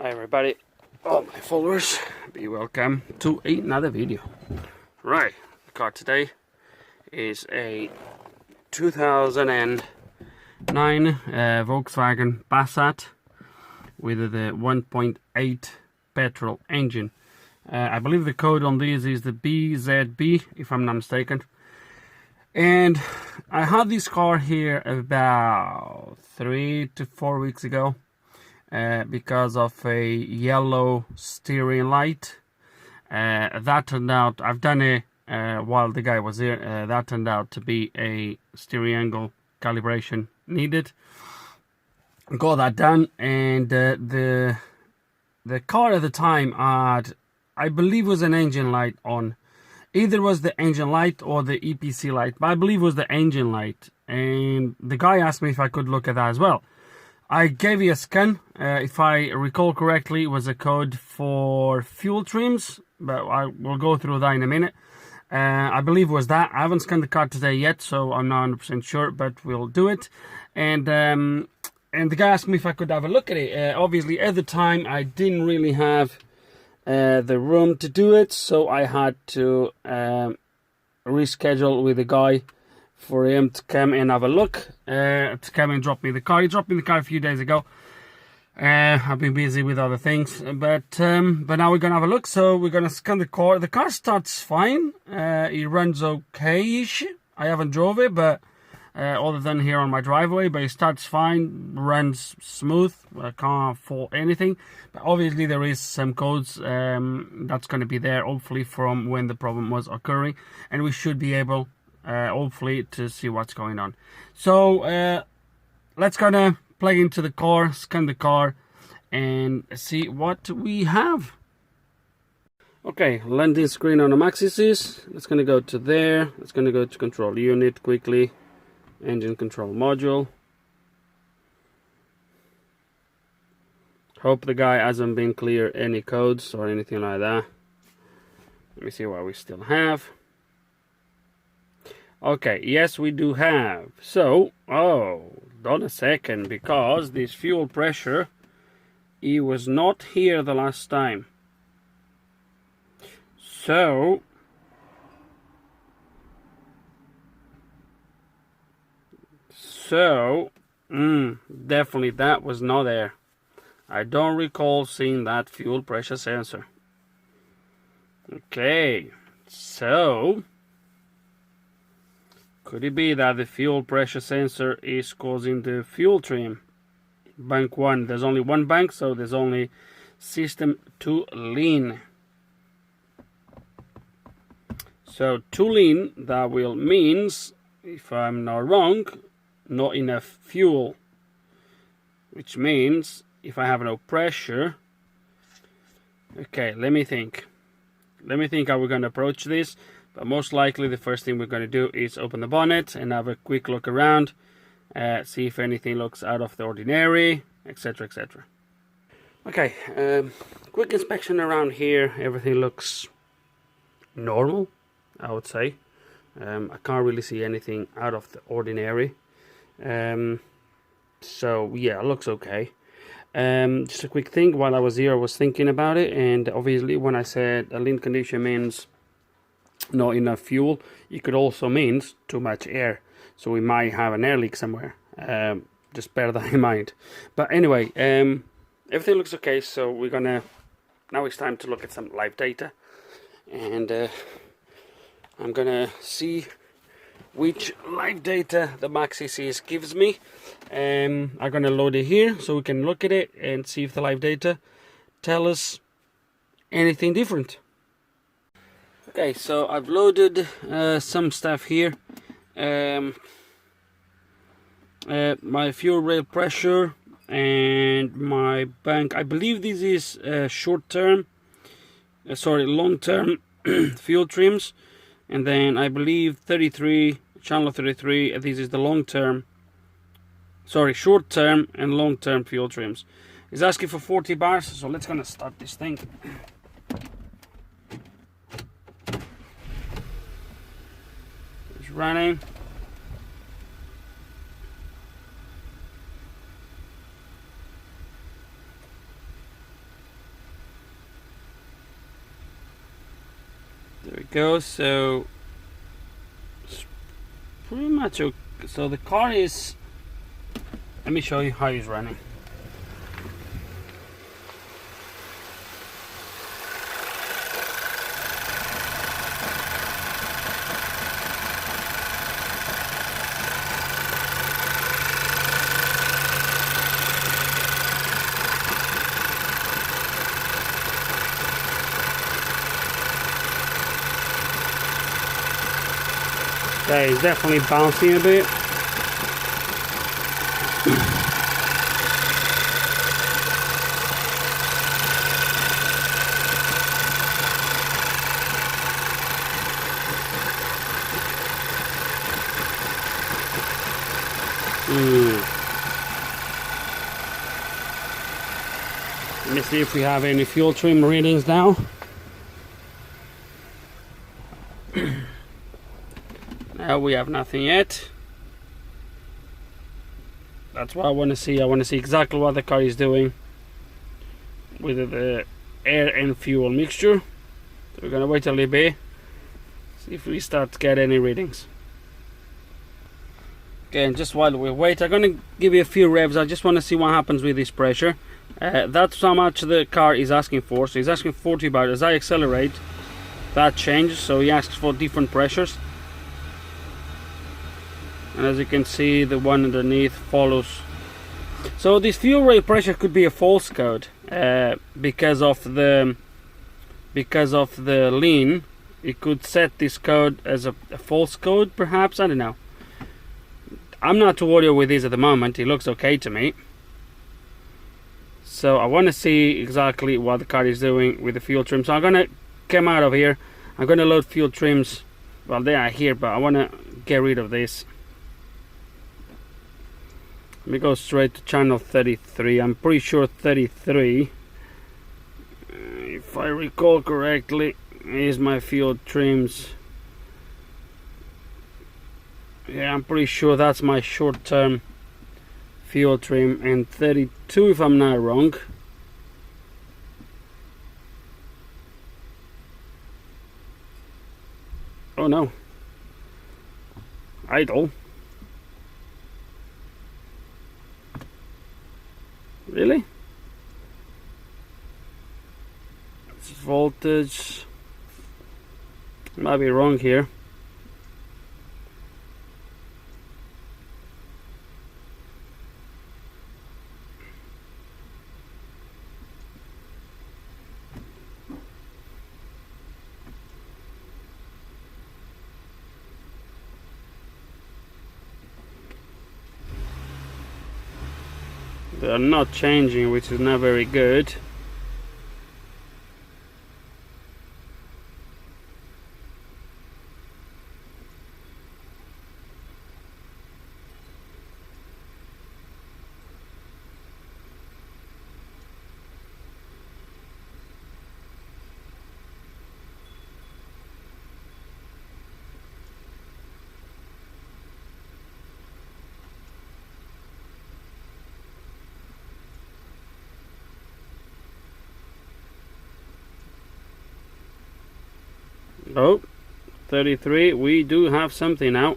Hi everybody, all my followers, be welcome to another video. Right, the car today is a 2009 Volkswagen Passat with the 1.8 petrol engine. I believe the code on this is the BZB, if I'm not mistaken. And I had this car here about 3 to 4 weeks ago. Because of a yellow steering light. That turned out, I've done it while the guy was here, that turned out to be a steering angle calibration needed. Got that done, and the car at the time had, I believe, was an engine light on. Either was the engine light or the EPC light, but I believe it was the engine light. And the guy asked me if I could look at that as well. I gave you a scan. If I recall correctly, it was a code for fuel trims, but I will go through that in a minute. I believe it was that. I haven't scanned the car today yet, so I'm not 100% sure, but we'll do it. And the guy asked me if I could have a look at it. Obviously, at the time, I didn't really have the room to do it, so I had to reschedule with the guy for him to come and have a look, to come and drop me the car. He dropped me the car a few days ago. I've been busy with other things, but now we're gonna have a look. So we're gonna scan the car. The car starts fine. It runs okay-ish. I haven't drove it, but other than here on my driveway, but it starts fine, runs smooth. I can't fault anything. But obviously there is some codes that's gonna be there, hopefully from when the problem was occurring, and we should be able, hopefully, to see what's going on. So let's gonna plug into the car, scan the car, and see what we have. Okay, landing screen on the Maxis. It's gonna go to there. It's gonna go to control unit quickly. Engine control module. Hope the guy hasn't been clear any codes or anything like that. Let me see what we still have. Okay, yes, we do have. So, hold on a second, because this fuel pressure, it was not here the last time. So, definitely that was not there. I don't recall seeing that fuel pressure sensor. Okay, so could it be that the fuel pressure sensor is causing the fuel trim? Bank 1, there's only one bank, so there's only system too lean. So too lean, that will means, if I'm not wrong, not enough fuel. Which means, if I have no pressure, okay, let me think how we're going to approach this. But most likely the first thing we're going to do is open the bonnet and have a quick look around, see if anything looks out of the ordinary, etc, etc. Okay, quick inspection around here. Everything looks normal, I would say. I can't really see anything out of the ordinary. So yeah, it looks okay. Just a quick thing, while I was here I was thinking about it, and obviously when I said a lean condition means not enough fuel, it could also means too much air, so we might have an air leak somewhere. Just bear that in mind. But anyway, everything looks okay, so we're gonna, now it's time to look at some live data, and I'm gonna see which live data the Maxis gives me. I'm gonna load it here so we can look at it and see if the live data tell us anything different. Okay, so I've loaded some stuff here. My fuel rail pressure and my bank. I believe this is long-term fuel trims, and then I believe 33, channel 33. This is the long-term. Sorry, short-term and long-term fuel trims. It's asking for 40 bars, so let's gonna start this thing. Running. goes. So it's pretty much okay. So the car is, let me show you how it's running. Okay, it's definitely bouncing a bit. Let me see if we have any fuel trim readings now. No, we have nothing yet. That's what I want to see. I want to see exactly what the car is doing with the air and fuel mixture. So we're gonna wait a little bit, see if we start to get any readings. Okay, and just while we wait, I'm gonna give you a few revs. I just want to see what happens with this pressure. That's how much the car is asking for. So he's asking 40 bar. As I accelerate, that changes. So he asks for different pressures. And as you can see, the one underneath follows. So this fuel rail pressure could be a false code because of the lean. It could set this code as a false code, perhaps. I don't know. I'm not too worried with this at the moment. It looks okay to me. So I want to see exactly what the car is doing with the fuel trim. So I'm gonna come out of here. I'm gonna load fuel trims. Well, they are here, but I want to get rid of this. Let me go straight to channel 33. I'm pretty sure 33, if I recall correctly, is my fuel trims. Yeah, I'm pretty sure that's my short-term fuel trim, and 32 if I'm not wrong. Oh no, idle. Really? It's voltage. Might be wrong here. They're not changing, which is not very good. Oh, 33, we do have something now.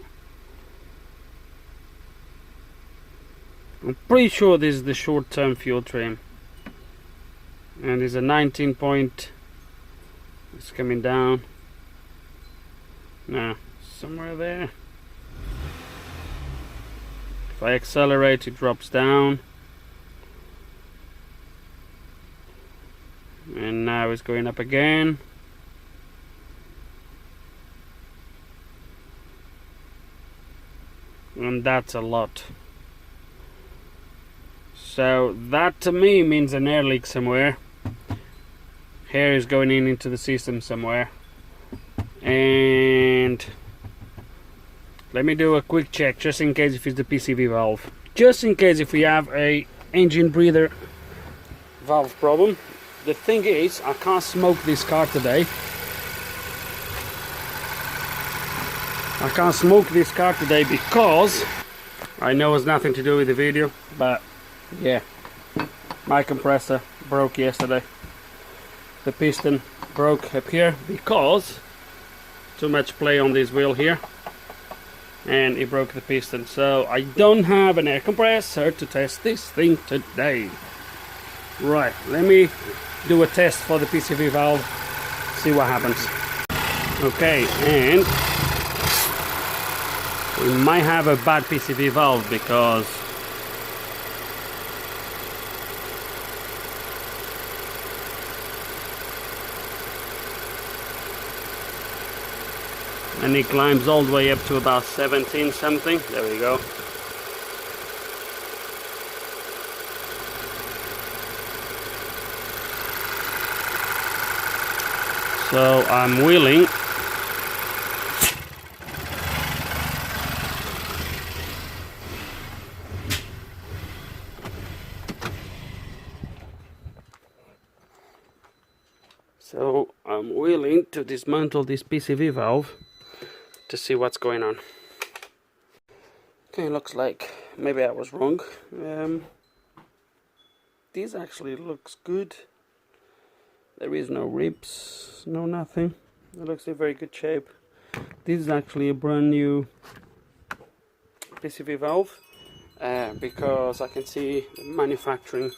I'm pretty sure this is the short-term fuel trim. And it's a 19 point. It's coming down. No, somewhere there. If I accelerate, it drops down. And now it's going up again. And that's a lot. So that to me means an air leak somewhere. Air is going into the system somewhere. And let me do a quick check just in case if it's the PCV valve. Just in case if we have a engine breather valve problem. The thing is, I can't smoke this car today. I can't smoke this car today because I know it's nothing to do with the video, but yeah, my compressor broke yesterday. The piston broke up here because too much play on this wheel here, and it broke the piston. So I don't have an air compressor to test this thing today. Right, let me do a test for the PCV valve, see what happens. Okay, and we might have a bad PCV valve because and it climbs all the way up to about 17 something. There we go. So I'm willing to dismantle this PCV valve to see what's going on. Okay, looks like maybe I was wrong. This actually looks good. There is no rips, no nothing. It looks in very good shape. This is actually a brand new PCV valve because I can see the manufacturing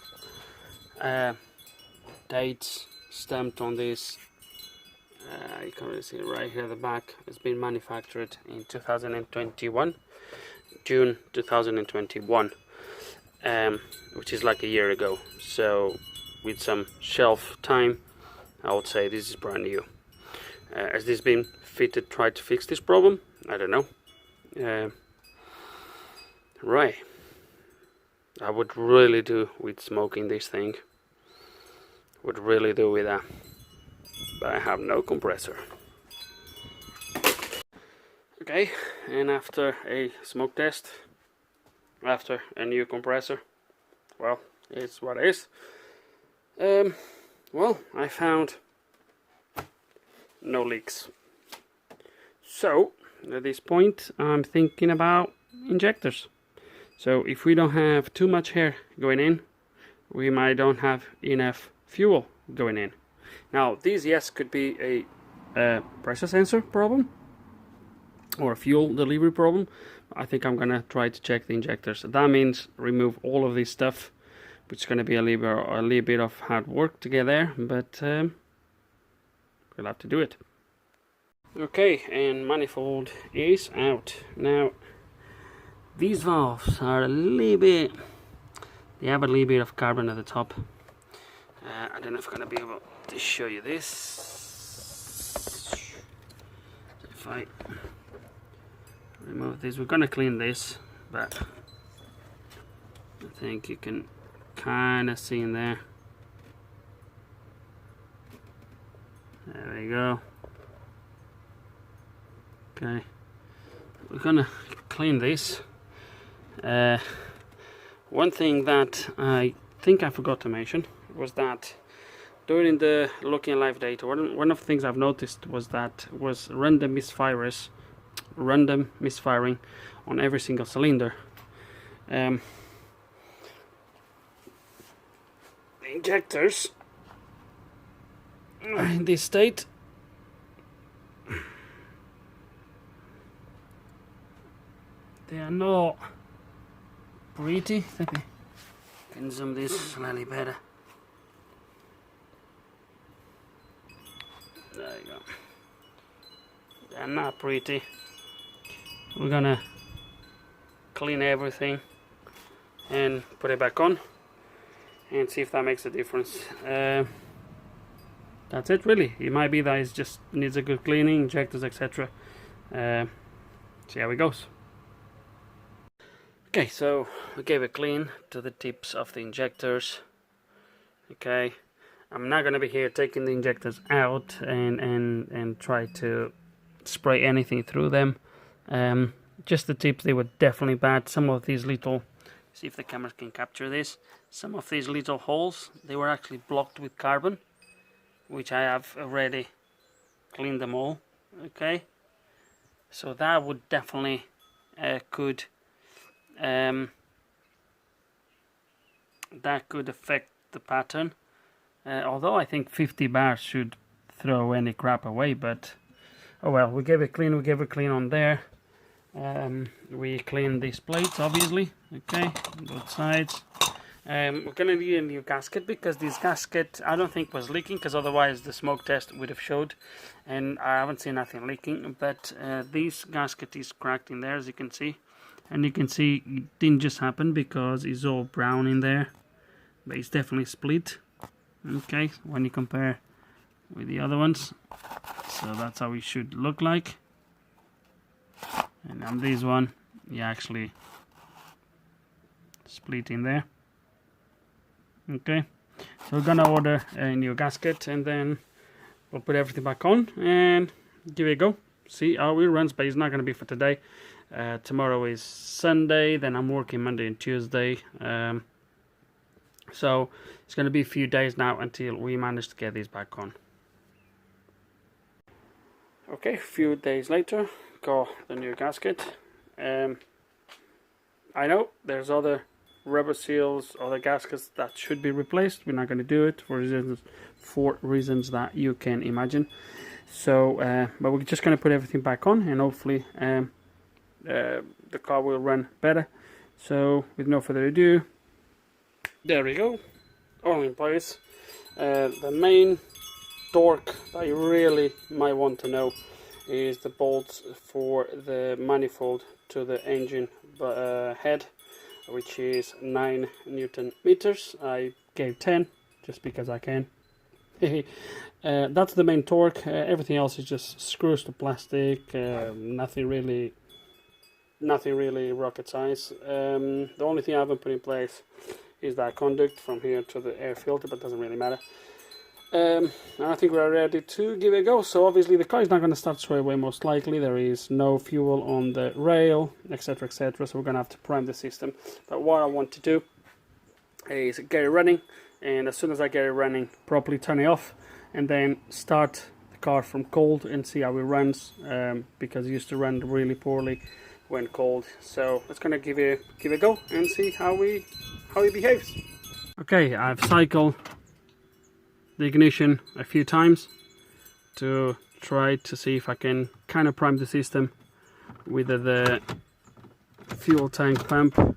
dates stamped on this. You can really see it right here at the back. It's been manufactured in 2021, June 2021, which is like a year ago. So with some shelf time, I would say this is brand new. Has this been fitted, tried to fix this problem? I don't know. Right, I would really do with smoking this thing. Would really do with that. But I have no compressor. Okay, and after a smoke test, after a new compressor, well, it's what it is. Well, I found no leaks. So at this point I'm thinking about injectors. So if we don't have too much air going in, we might don't have enough fuel going in. Now this, yes, could be a pressure sensor problem or a fuel delivery problem. I think I'm gonna try to check the injectors. That means remove all of this stuff, which is gonna be a little bit of hard work to get there, but we'll have to do it. Okay, and manifold is out. Now these valves are a little bit, they have a little bit of carbon at the top. I don't know if I'm gonna be able to show you this. If I remove this, we're gonna clean this, but I think you can kind of see in there. There we go. Okay, we're gonna clean this. One thing that I think I forgot to mention was that during the looking live data, one of the things I've noticed was that was random misfiring on every single cylinder. The injectors in this state, they are not pretty. Let me can zoom this slightly better. There you go. They're not pretty. We're gonna clean everything and put it back on and see if that makes a difference. That's it really. It might be that it just needs a good cleaning, injectors, etc. See how it goes. Okay, so we gave a clean to the tips of the injectors. Okay, I'm not gonna be here taking the injectors out and try to spray anything through them. Just the tips, they were definitely bad. Some of these little, see if the camera can capture this, some of these little holes, they were actually blocked with carbon, which I have already cleaned them all. Okay, so that would definitely that could affect the pattern, although I think 50 bars should throw any crap away, but Oh well, we gave it clean on there. We cleaned these plates, obviously, okay, both sides. We're gonna need a new gasket, because this gasket I don't think was leaking, because otherwise the smoke test would have showed, and I haven't seen nothing leaking. But this gasket is cracked in there, as you can see, and you can see it didn't just happen because it's all brown in there, but it's definitely split. Okay, when you compare with the other ones, so that's how it should look like. And on this one, you actually split in there. Okay, so we're gonna order a new gasket, and then we'll put everything back on and give it a go, see how it runs. But it's not gonna be for today. Tomorrow is Sunday, then I'm working Monday and Tuesday, so it's gonna be a few days now until we manage to get these back on. Okay, a few days later, got the new gasket. I know there's other rubber seals, other gaskets that should be replaced. We're not going to do it for reasons that you can imagine. So, but we're just going to put everything back on, and hopefully the car will run better. So, with no further ado, there we go, all in place. The main torque that you really might want to know is the bolts for the manifold to the engine head, which is 9 Newton meters. I gave 10 just because I can. That's the main torque. Everything else is just screws to plastic. Nothing really rocket science. The only thing I haven't put in place is that conduct from here to the air filter, but it doesn't really matter. I think we're ready to give it a go. So obviously the car is not going to start straight away, most likely. There is no fuel on the rail, etc, etc, so we're going to have to prime the system. But what I want to do is get it running, and as soon as I get it running properly, turn it off, and then start the car from cold and see how it runs, because it used to run really poorly when cold. So let's going to give it a go and see how it behaves. Okay, I've cycled the ignition a few times to try to see if I can kind of prime the system with the fuel tank pump.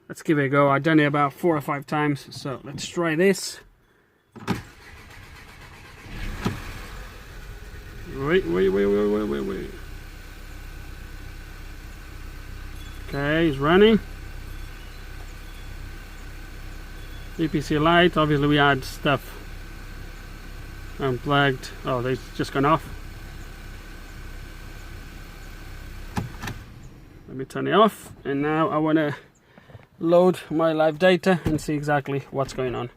Let's give it a go. I've done it about 4 or 5 times, so let's try this. Wait. Okay, it's running. EPC light, obviously we had stuff unplugged. Oh, they've just gone off. Let me turn it off, and now I want to load my live data and see exactly what's going on.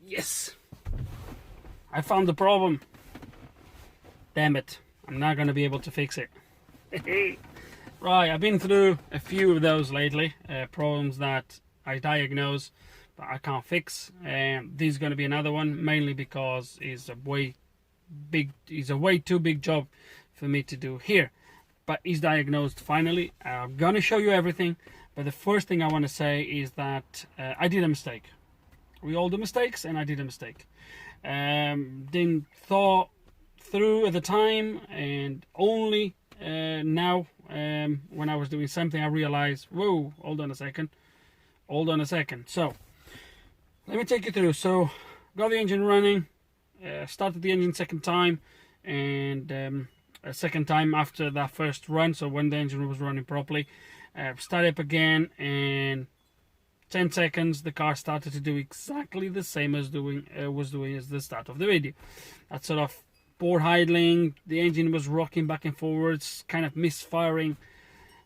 Yes! I found the problem. Damn it, I'm not going to be able to fix it. Right, I've been through a few of those lately, problems that I diagnose but I can't fix, and this is going to be another one, mainly because it's a way too big job for me to do here. But it's diagnosed finally. I'm going to show you everything, but the first thing I want to say is that I did a mistake. We all do mistakes, and I did a mistake. Didn't thought through at the time, and only now when I was doing something I realized, whoa, hold on a second. So let me take you through. So got the engine running, started the engine second time, and a second time after that first run, so when the engine was running properly, started up again, and 10 seconds the car started to do exactly the same as was doing as the start of the video. That sort of bore idling, the engine was rocking back and forwards, kind of misfiring.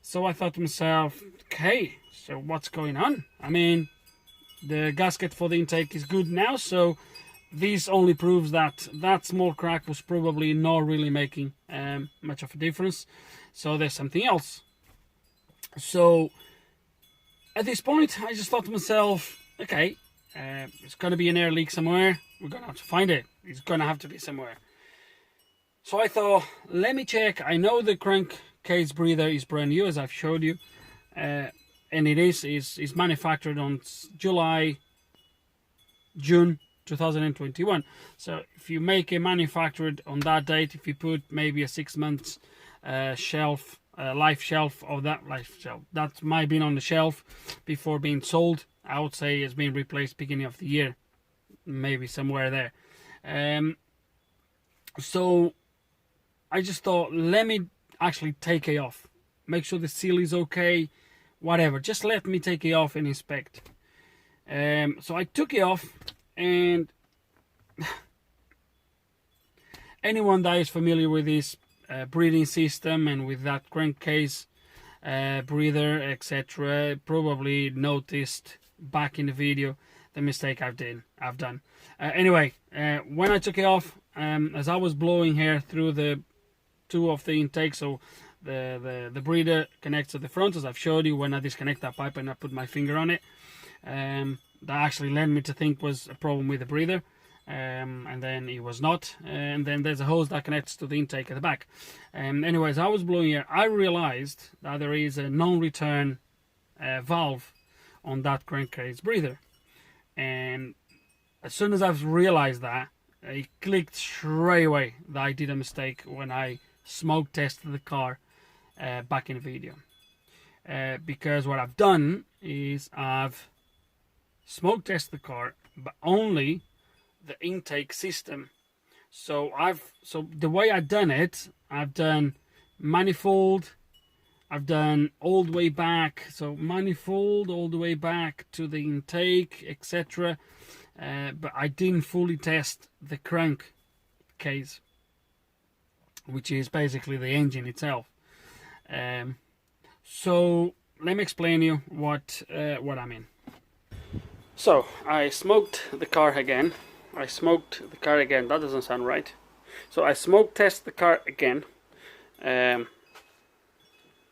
So I thought to myself, okay, so what's going on? I mean, the gasket for the intake is good now, so this only proves that that small crack was probably not really making much of a difference. So there's something else. So at this point, I just thought to myself, okay, it's going to be an air leak somewhere. We're going to have to find it. It's going to have to be somewhere. So I thought, let me check. I know the crankcase breather is brand new, as I've showed you, and it is manufactured on July June 2021. So if you make a manufactured on that date, if you put maybe a 6 months shelf, life shelf of that life shelf that might have been on the shelf before being sold, I would say it's been replaced beginning of the year, maybe somewhere there. So I just thought, let me actually take it off, make sure the seal is okay, whatever, just let me take it off and inspect. So I took it off, and anyone that is familiar with this breathing system and with that crankcase breather, etc., probably noticed back in the video the mistake I've done. Anyway, when I took it off, as I was blowing here through the two of the intakes, so the breather connects to the front, as I've showed you. When I disconnect that pipe and I put my finger on it, that actually led me to think was a problem with the breather, and then it was not. And then there's a hose that connects to the intake at the back. Anyways, I was blowing here, I realized that there is a non-return valve on that crankcase breather, and as soon as I've realized that, it clicked straight away that I did a mistake when I smoke tested the car back in the video. Because what I've done is I've smoke tested the car, but only the intake system. So the way I've done it, I've done manifold, I've done all the way back, so manifold all the way back to the intake, etc. But I didn't fully test the crank case, which is basically the engine itself. So let me explain to you what I mean. So I smoked the car again. That doesn't sound right. So I smoke test the car again,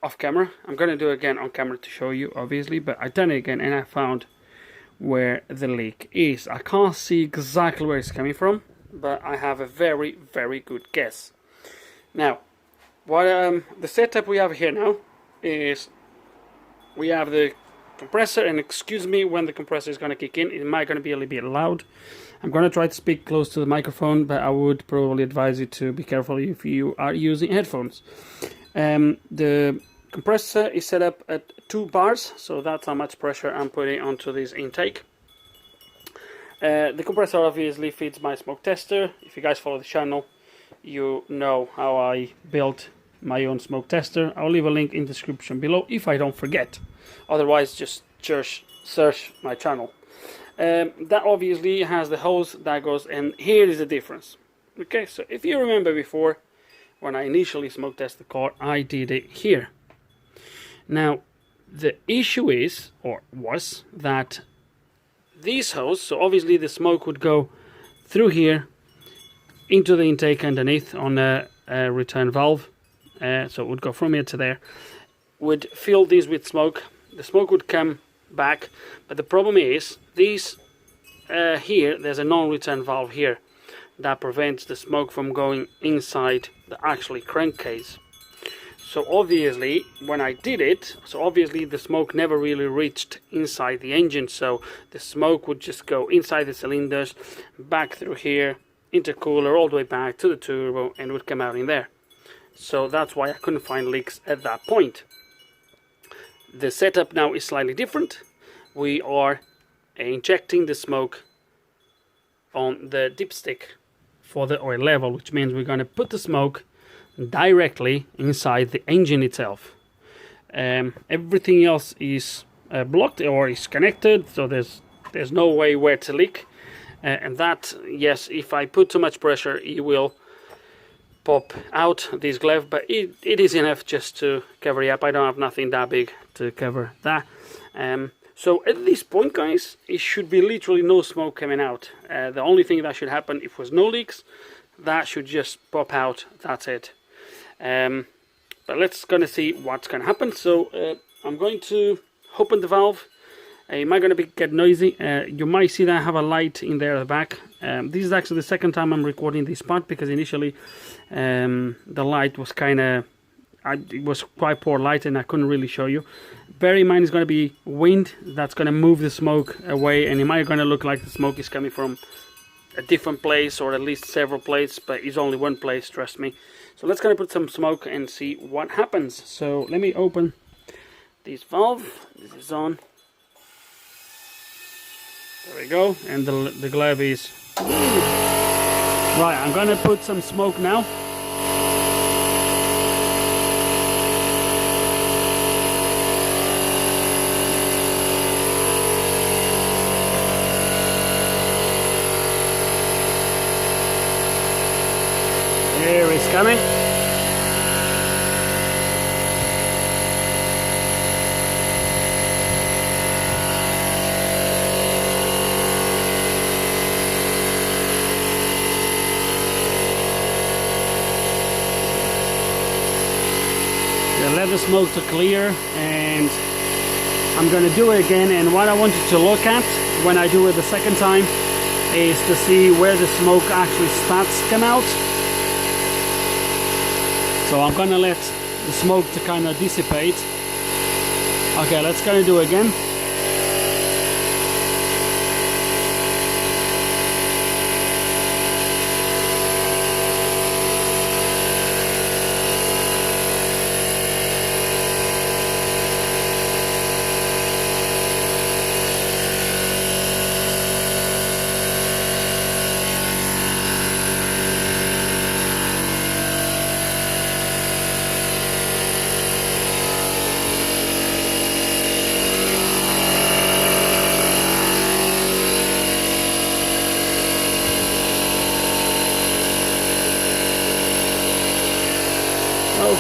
off camera. I'm gonna do it again on camera to show you, obviously, but I done it again and I found where the leak is. I can't see exactly where it's coming from, but I have a very, very good guess. Now, what the setup we have here now is we have the compressor, and excuse me when the compressor is going to kick in, it might going to be a little bit loud. I'm going to try to speak close to the microphone, but I would probably advise you to be careful if you are using headphones. The compressor is set up at 2 bars, so that's how much pressure I'm putting onto this intake. The compressor obviously feeds my smoke tester. If you guys follow the channel, you know how I built my own smoke tester. I'll leave a link in the description below if I don't forget. Otherwise, just search my channel. That obviously has the hose that goes, and here is the difference. Okay, so if you remember before, when I initially smoke test the car, I did it here. Now, the issue is, or was, that these hose, so obviously the smoke would go through here into the intake underneath on a return valve, so it would go from here to there, would fill these with smoke. The smoke would come back, but the problem is these here, there's a non-return valve here that prevents the smoke from going inside the actually crankcase. So obviously when I did it, so obviously the smoke never really reached inside the engine, so the smoke would just go inside the cylinders, back through here, intercooler, all the way back to the turbo, and would come out in there. So that's why I couldn't find leaks at that point. The setup now is slightly different. We are injecting the smoke on the dipstick for the oil level, which means we're going to put the smoke directly inside the engine itself. Everything else is blocked or is connected, so there's no way where to leak. And that, yes, if I put too much pressure, it will pop out this glove, but it is enough just to cover it up. I don't have nothing that big to cover that. So at this point, guys, it should be literally no smoke coming out. The only thing that should happen if was no leaks, that should just pop out. That's it. But let's gonna see what's gonna happen. So I'm going to open the valve. It might gonna get noisy. You might see that I have a light in there at the back. This is actually the second time I'm recording this part, because initially the light was kind of it was quite poor light and I couldn't really show you. Bear in mind, it's going to be wind that's going to move the smoke away, and it might going to look like the smoke is coming from a different place, or at least several places, but it's only one place, trust me. So let's gonna put some smoke and see what happens. So let me open this valve. This is on. There we go, and the glove is right. I'm gonna put some smoke now. Here it's coming. Let the smoke to clear, and I'm going to do it again. And what I want you to look at when I do it the second time is to see where the smoke actually starts to come out. So I'm going to let the smoke to kind of dissipate. Okay, let's kind of do it again.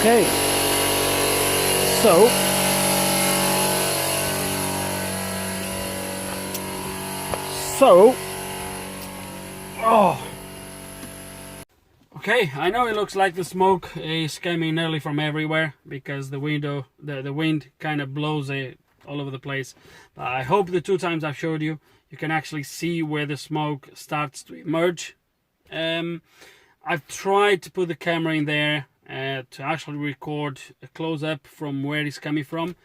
Okay, so okay, I know it looks like the smoke is coming nearly from everywhere because the wind kind of blows it all over the place. But I hope the two times I've showed you, you can actually see where the smoke starts to emerge. I've tried to put the camera in there to actually record a close-up from where it's coming from,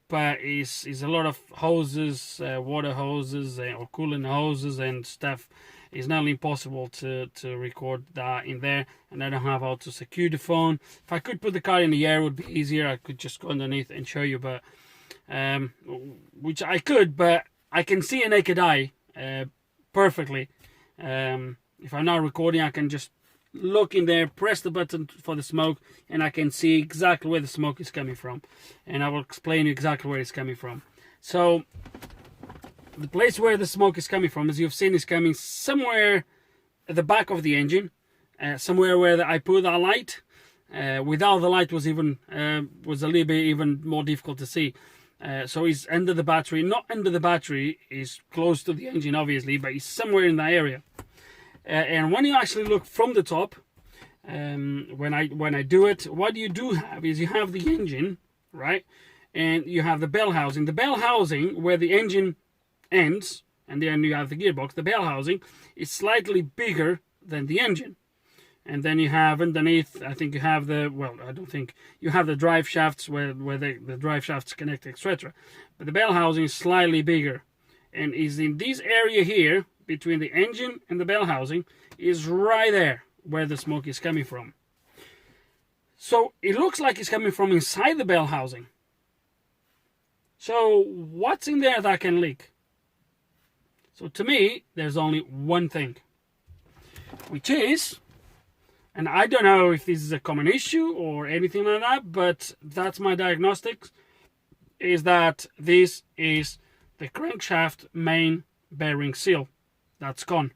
but it's a lot of hoses, water hoses or coolant hoses and stuff. It's nearly impossible to record that in there, and I don't have how to secure the phone. If I could put the car in the air, it would be easier. I could just go underneath and show you, but which I could, but I can see a naked eye perfectly. If I'm not recording, I can just look in there, press the button for the smoke, and I can see exactly where the smoke is coming from, and I will explain exactly where it's coming from. So the place where the smoke is coming from, as you've seen, is coming somewhere at the back of the engine, somewhere where I put that light. Without the light was a little bit even more difficult to see. So it's under the battery, not under the battery, is close to the engine obviously, but it's somewhere in that area. And when you actually look from the top, when I do it, what you do have is you have the engine, right? And you have the bell housing. The bell housing, where the engine ends, and then you have the gearbox, the bell housing is slightly bigger than the engine. And then you have underneath, I think you have the, well, I don't think, you have the drive shafts where the drive shafts connect, etc. But the bell housing is slightly bigger. And is in this area here, between the engine and the bell housing, is right there where the smoke is coming from. So it looks like it's coming from inside the bell housing. So what's in there that can leak? So to me, there's only one thing, which is, and I don't know if this is a common issue or anything like that, but that's my diagnostics, is that this is the crankshaft main bearing seal. That's gone.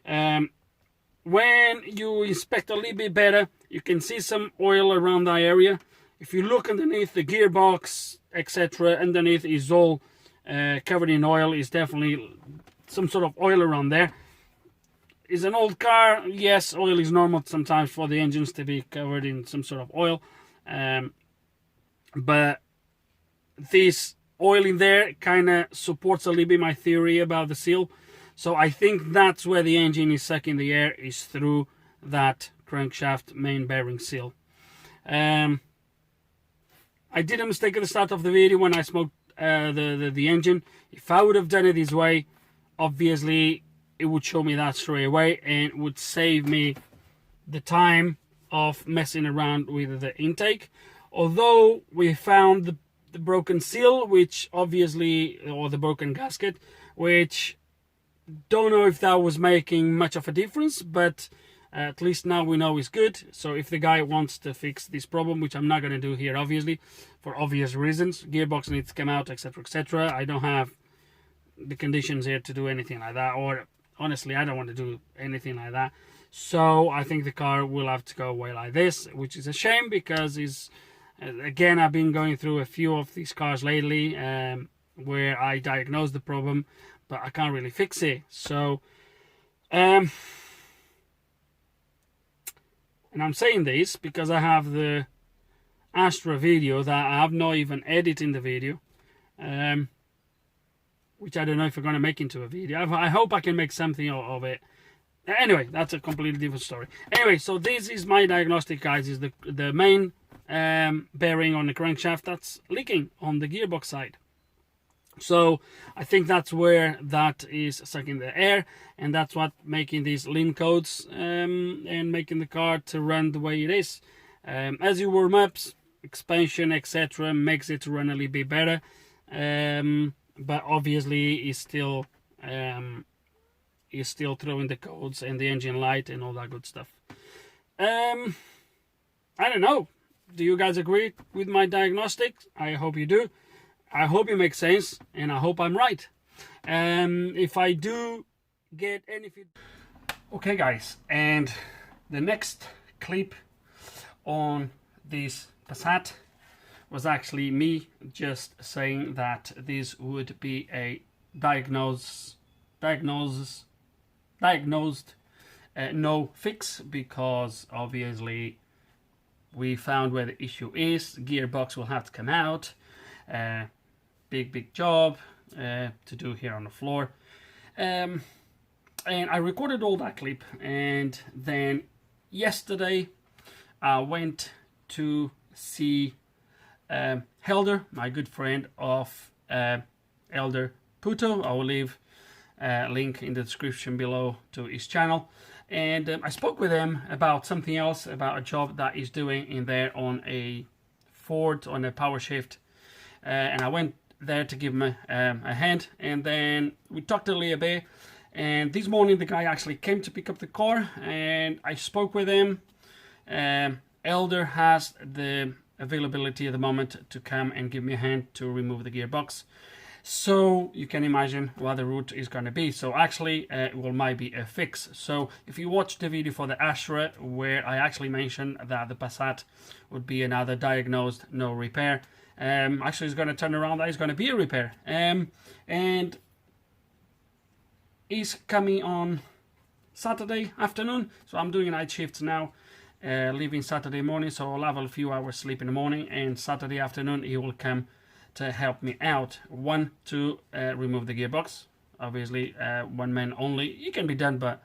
When you inspect a little bit better, you can see some oil around that area. If you look underneath the gearbox, etc., underneath is all covered in oil. Is definitely some sort of oil around there. Is an old car, yes, oil is normal sometimes for the engines to be covered in some sort of oil. But this oil in there kind of supports a little bit my theory about the seal. So I think that's where the engine is sucking the air, is through that crankshaft main bearing seal. I did a mistake at the start of the video when I smoked the engine. If I would have done it this way, obviously it would show me that straight away and would save me the time of messing around with the intake. Although we found the broken seal, which obviously, or the broken gasket, which don't know if that was making much of a difference, but at least now we know it's good. So if the guy wants to fix this problem, which I'm not going to do here obviously for obvious reasons, gearbox needs to come out, etc, etc. I don't have the conditions here to do anything like that, or honestly I don't want to do anything like that. So I think the car will have to go away like this, which is a shame, because it's again, I've been going through a few of these cars lately where I diagnose the problem but I can't really fix it. So and I'm saying this because I have the Astra video that I have not even edited in the video, which I don't know if we're going to make into a video. I hope I can make something of it. Anyway, that's a completely different story. Anyway, so this is my diagnostic, guys. Is the main bearing on the crankshaft that's leaking on the gearbox side. So I think that's where that is sucking the air, and that's what making these lean codes and making the car to run the way it is. As you warm up, expansion, etc., makes it run a little bit better, but obviously it's still throwing the codes and the engine light and all that good stuff. I don't know. Do you guys agree with my diagnostics? I hope you do. I hope it makes sense, and I hope I'm right. If I do get any feedback. Okay, guys, and the next clip on this Passat was actually me just saying that this would be a diagnosed no fix, because obviously we found where the issue is. Gearbox will have to come out. Big job to do here on the floor, and I recorded all that clip, and then yesterday I went to see Helder, my good friend of Elder Puto. I will leave a link in the description below to his channel, and I spoke with him about something else, about a job that he's doing in there on a Ford, on a power shift, and I went there to give him a hand, and then we talked a little bit. And this morning the guy actually came to pick up the car, and I spoke with him. Elder has the availability at the moment to come and give me a hand to remove the gearbox, so you can imagine what the route is going to be. So actually it might be a fix. So if you watch the video for the Astra, where I actually mentioned that the Passat would be another diagnosed no repair, actually it's going to turn around, that is going to be a repair, and he's coming on Saturday afternoon. So I'm doing night shifts now, leaving Saturday morning, so I'll have a few hours sleep in the morning, and Saturday afternoon he will come to help me out. One, to remove the gearbox. Obviously one man only, it can be done, but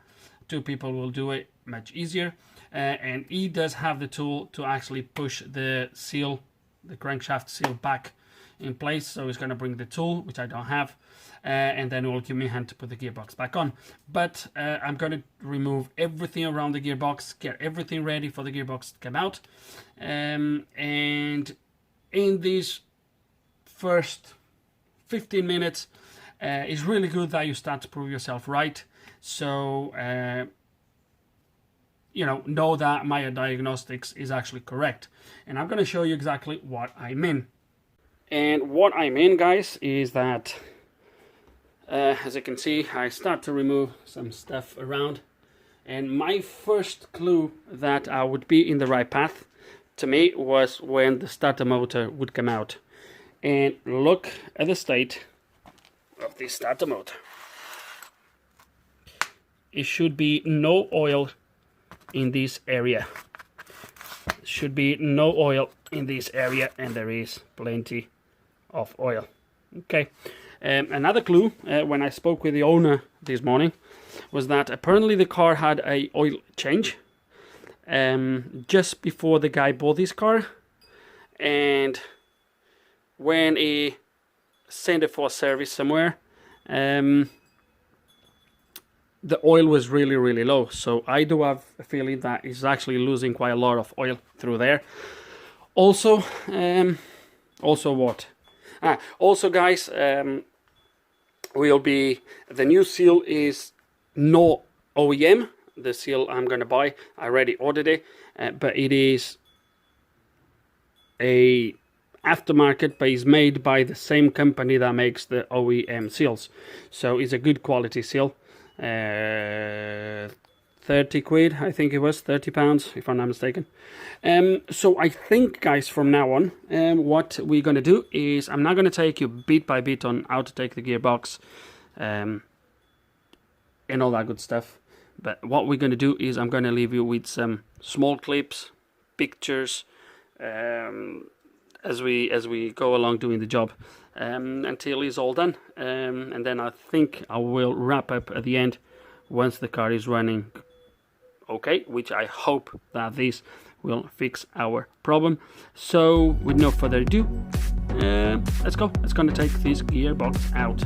two people will do it much easier. And he does have the tool to actually push the seal, the crankshaft seal, back in place. So he's going to bring the tool, which I don't have, and then it will give me a hand to put the gearbox back on. But I'm going to remove everything around the gearbox, get everything ready for the gearbox to come out, and in these first 15 minutes it's really good that you start to prove yourself right. So you know that my diagnostics is actually correct, and I'm going to show you exactly what I mean. And what I mean, guys, is that as you can see, I start to remove some stuff around, and my first clue that I would be in the right path to me was when the starter motor would come out. And look at the state of this starter motor. It should be no oil in this area. Should be no oil in this area, and there is plenty of oil. Okay. Another clue when I spoke with the owner this morning was that apparently the car had a oil change just before the guy bought this car, and when he sent it for service somewhere, the oil was really low. So I do have a feeling that he's actually losing quite a lot of oil through there. Also, what? Also, guys, the new seal is no OEM. The seal I'm gonna buy, I already ordered it, but it is a aftermarket, but it's made by the same company that makes the OEM seals. So it's a good quality seal. 30 quid, I think it was, 30 pounds, if I'm not mistaken. So I think, guys, from now on, what we're gonna do is, I'm not gonna take you bit by bit on how to take the gearbox and all that good stuff. But what we're going to do is I'm going to leave you with some small clips, pictures, as we go along doing the job, until it's all done. And then I think I will wrap up at the end once the car is running okay, which I hope that this will fix our problem. So with no further ado, let's go. It's going to take this gearbox out.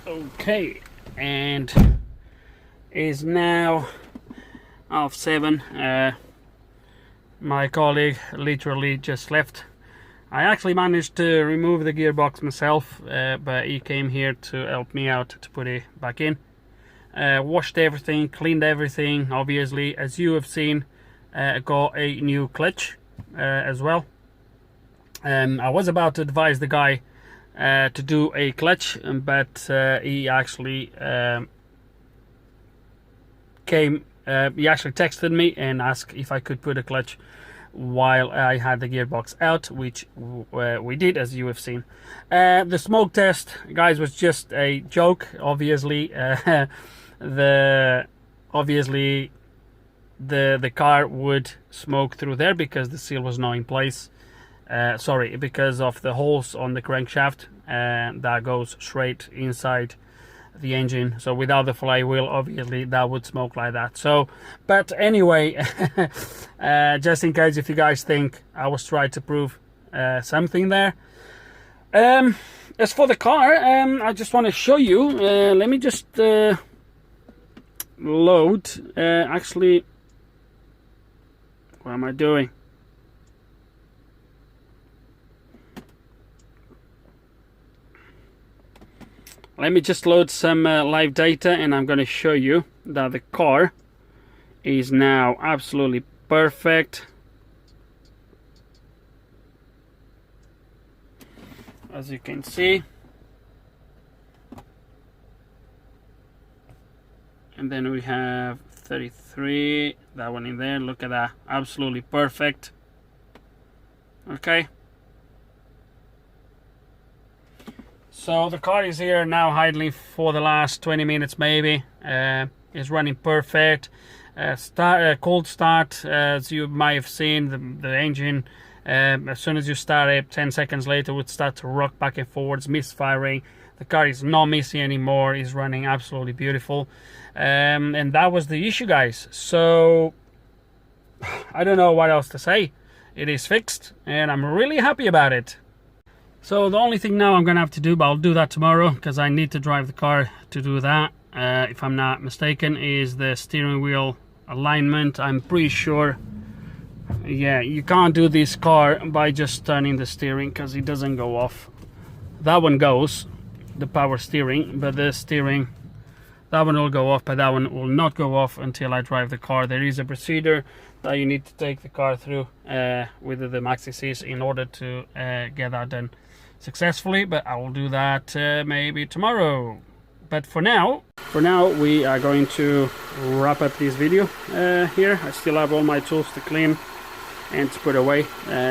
Okay, and is now 7:30. My colleague literally just left. I actually managed to remove the gearbox myself, but he came here to help me out to put it back in. Washed everything, cleaned everything, obviously, as you have seen. Got a new clutch as well. I was about to advise the guy to do a clutch, but he actually he actually texted me and asked if I could put a clutch while I had the gearbox out, which we did, as you have seen. The smoke test, guys, was just a joke. Obviously, the car would smoke through there because the seal was not in place. Sorry, because of the holes on the crankshaft, that goes straight inside the engine. So without the flywheel, obviously that would smoke like that. So, but anyway, just in case if you guys think I was trying to prove something there. As for the car, I just want to show you. Let me just load. Actually, what am I doing? Let me just load some live data, and I'm going to show you that the car is now absolutely perfect. As you can see. And then we have 33, that one in there. Look at that, absolutely perfect. Okay. So the car is here now idling for the last 20 minutes maybe. It's running perfect. Cold start, as you might have seen, the engine, as soon as you start it, 10 seconds later would start to rock back and forwards, misfiring. The car is not missing anymore. It's running absolutely beautiful. And that was the issue, guys. So I don't know what else to say. It is fixed and I'm really happy about it. So the only thing now I'm gonna have to do, but I'll do that tomorrow because I need to drive the car to do that, if I'm not mistaken, is the steering wheel alignment. I'm pretty sure, yeah, you can't do this car by just turning the steering because it doesn't go off. That one goes, the power steering, but the steering, that one will go off, but that one will not go off until I drive the car. There is a procedure that you need to take the car through with the Maxi in order to get that done successfully, but I will do that maybe tomorrow. But for now we are going to wrap up this video here. I still have all my tools to clean and to put away,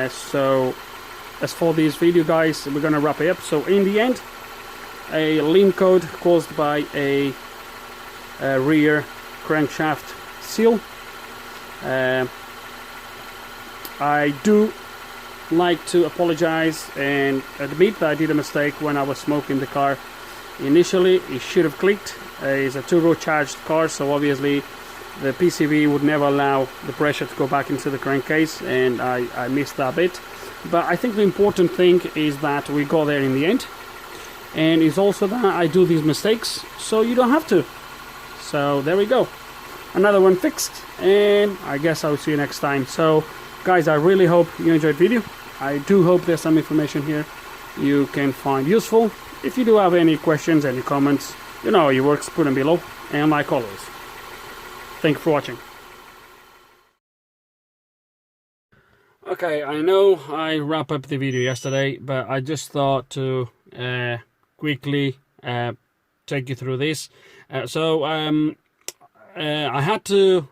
so as for this video, guys, we're gonna wrap it up. So in the end, a lean code caused by a rear crankshaft seal. I do like to apologize and admit that I did a mistake when I was smoking the car initially. It should have clicked. It's a turbo charged car, so obviously the PCV would never allow the pressure to go back into the crankcase, and I missed that bit. But I think the important thing is that we got there in the end, and it's also that I do these mistakes so you don't have to. So there we go, another one fixed, and I guess I'll see you next time. So guys, I really hope you enjoyed the video. I do hope there's some information here you can find useful. If you do have any questions, any comments, you know how it works, put them below. And like always, thank you for watching. Okay, I know I wrapped up the video yesterday, but I just thought to quickly take you through this. I had to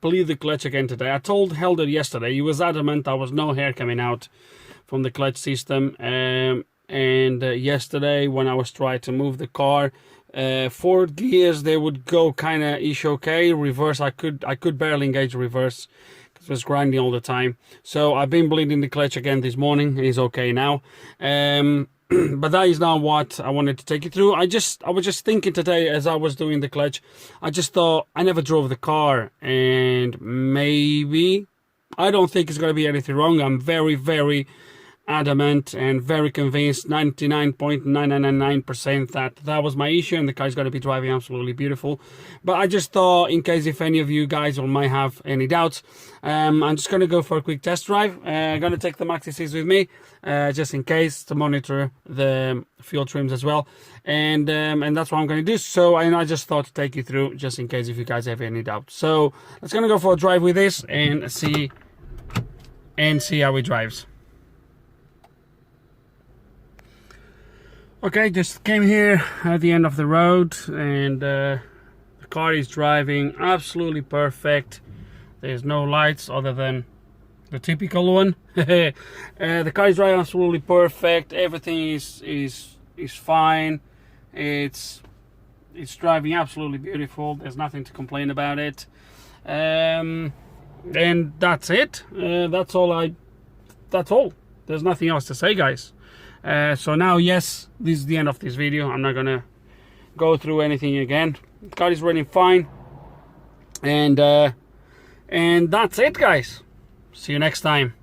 bleed the clutch again today. I told Helder yesterday, he was adamant there was no hair coming out from the clutch system, and yesterday when I was trying to move the car, forward gears, they would go kind of ish okay. Reverse, I could barely engage reverse because it was grinding all the time. So I've been bleeding the clutch again this morning. It's okay now. But that is not what I wanted to take you through. I was just thinking today as I was doing the clutch, I just thought, I never drove the car, and maybe, I don't think it's going to be anything wrong. I'm very, very adamant and very convinced, 99.999% that was my issue, and the car's going to be driving absolutely beautiful. But I just thought, in case if any of you guys might have any doubts, I'm just going to go for a quick test drive. I'm going to take the Maxi with me, just in case, to monitor the fuel trims as well, and that's what I'm going to do. So I just thought to take you through, just in case if you guys have any doubts. So let's going to go for a drive with this and see how it drives. Okay, just came here at the end of the road, and the car is driving absolutely perfect. There's no lights other than the typical one. The car is driving absolutely perfect. Everything is fine. It's driving absolutely beautiful. There's nothing to complain about it. And that's it. That's all. There's nothing else to say, guys. So now, yes, this is the end of this video. I'm not gonna go through anything again. The car is running fine, and that's it, guys. See you next time.